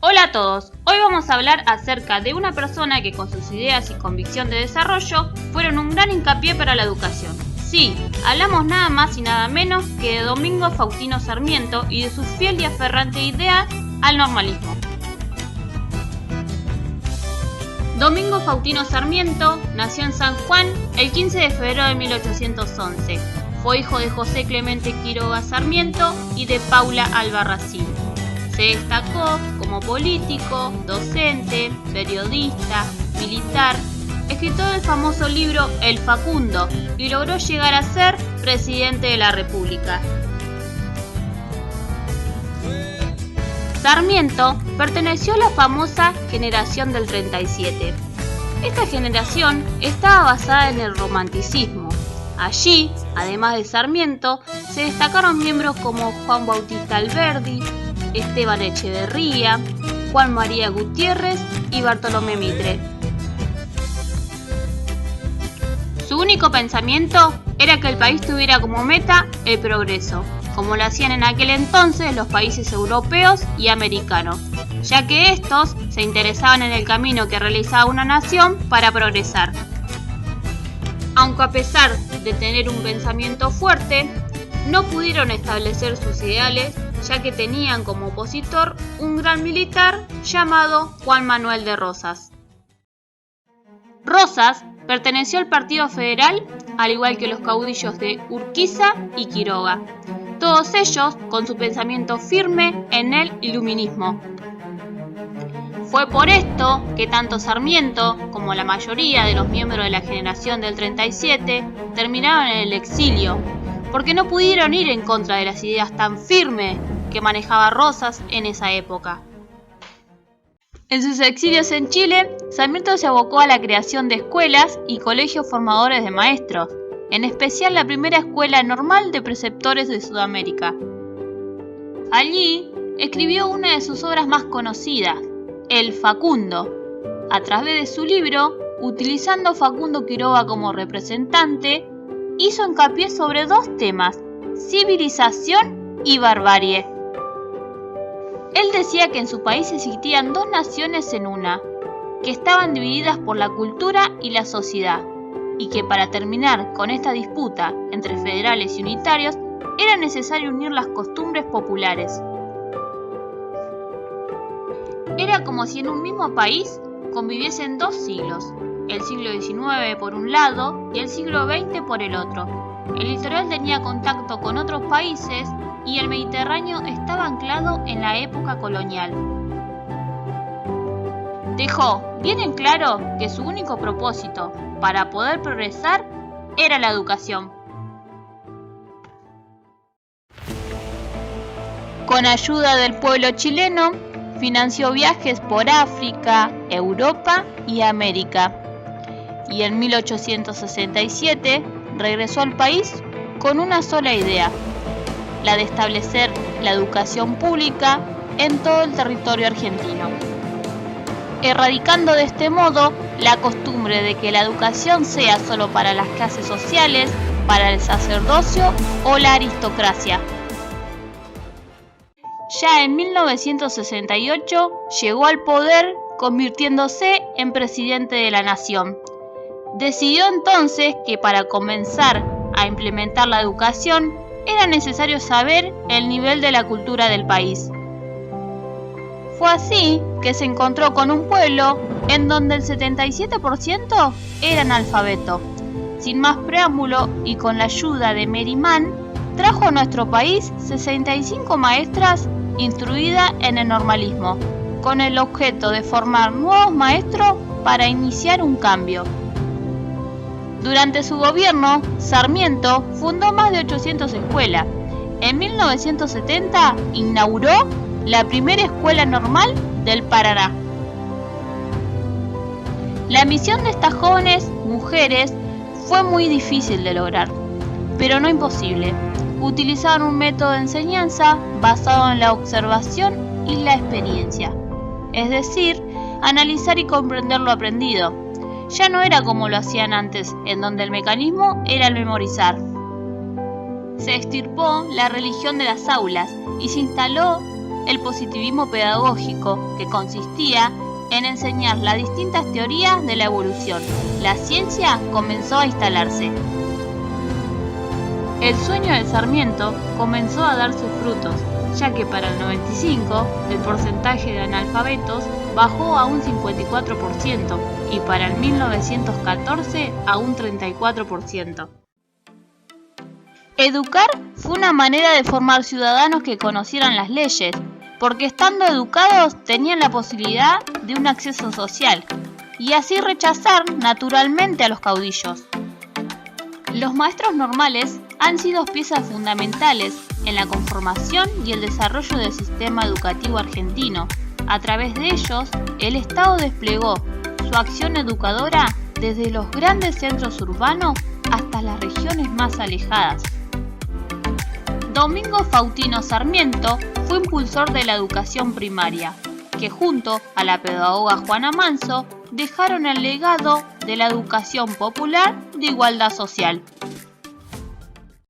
Hola a todos, hoy vamos a hablar acerca de una persona que con sus ideas y convicción de desarrollo fueron un gran hincapié para la educación. Sí, hablamos nada más y nada menos que de Domingo Faustino Sarmiento y de su fiel y aferrante idea al normalismo. Domingo Faustino Sarmiento nació en San Juan el 15 de febrero de 1811. Fue hijo de José Clemente Quiroga Sarmiento y de Paula Albarracín. Se destacó como político, docente, periodista, militar, escritor del famoso libro El Facundo y logró llegar a ser presidente de la República. Sarmiento perteneció a la famosa generación del 37. Esta generación estaba basada en el romanticismo. Allí, además de Sarmiento, se destacaron miembros como Juan Bautista Alberdi, Esteban Echeverría, Juan María Gutiérrez y Bartolomé Mitre. Su único pensamiento era que el país tuviera como meta el progreso, como lo hacían en aquel entonces los países europeos y americanos, ya que estos se interesaban en el camino que realizaba una nación para progresar. Aunque a pesar de tener un pensamiento fuerte, no pudieron establecer sus ideales, ya que tenían como opositor un gran militar llamado Juan Manuel de Rosas. Rosas perteneció al Partido Federal, al igual que los caudillos de Urquiza y Quiroga, todos ellos con su pensamiento firme en el iluminismo. Fue por esto que tanto Sarmiento como la mayoría de los miembros de la generación del 37 terminaron en el exilio, porque no pudieron ir en contra de las ideas tan firmes que manejaba Rosas en esa época. En sus exilios en Chile, Sarmiento se abocó a la creación de escuelas y colegios formadores de maestros, en especial la primera escuela normal de preceptores de Sudamérica. Allí escribió una de sus obras más conocidas, El Facundo. A través de su libro, utilizando Facundo Quiroga como representante, hizo hincapié sobre dos temas: civilización y barbarie. Él decía que en su país existían dos naciones en una, que estaban divididas por la cultura y la sociedad, y que para terminar con esta disputa entre federales y unitarios era necesario unir las costumbres populares. Era como si en un mismo país conviviesen dos siglos, el siglo XIX por un lado y el siglo XX por el otro. El litoral tenía contacto con otros países y el Mediterráneo estaba anclado en la época colonial. Dejó bien en claro que su único propósito para poder progresar era la educación. Con ayuda del pueblo chileno, financió viajes por África, Europa y América. Y en 1867 regresó al país con una sola idea: la de establecer la educación pública en todo el territorio argentino, erradicando de este modo la costumbre de que la educación sea solo para las clases sociales, para el sacerdocio o la aristocracia. Ya en 1968 llegó al poder, convirtiéndose en presidente de la nación. Decidió entonces que para comenzar a implementar la educación era necesario saber el nivel de la cultura del país. Fue así que se encontró con un pueblo en donde el 77% era analfabeto. Sin más preámbulo y con la ayuda de Merimán, trajo a nuestro país 65 maestras instruidas en el normalismo, con el objeto de formar nuevos maestros para iniciar un cambio. Durante su gobierno, Sarmiento fundó más de 800 escuelas. En 1970 inauguró la primera escuela normal del Paraná. La misión de estas jóvenes mujeres fue muy difícil de lograr, pero no imposible. Utilizaban un método de enseñanza basado en la observación y la experiencia, es decir, analizar y comprender lo aprendido. Ya no era como lo hacían antes, en donde el mecanismo era el memorizar. Se extirpó la religión de las aulas y se instaló el positivismo pedagógico, que consistía en enseñar las distintas teorías de la evolución. La ciencia comenzó a instalarse. El sueño de Sarmiento comenzó a dar sus frutos, ya que para el 95 el porcentaje de analfabetos bajó a un 54% y para el 1914 a un 34%. Educar fue una manera de formar ciudadanos que conocieran las leyes, porque estando educados tenían la posibilidad de un acceso social y así rechazar naturalmente a los caudillos. Los maestros normales han sido piezas fundamentales en la conformación y el desarrollo del sistema educativo argentino. A través de ellos, el Estado desplegó su acción educadora desde los grandes centros urbanos hasta las regiones más alejadas. Domingo Faustino Sarmiento fue impulsor de la educación primaria, que junto a la pedagoga Juana Manso dejaron el legado de la educación popular de igualdad social.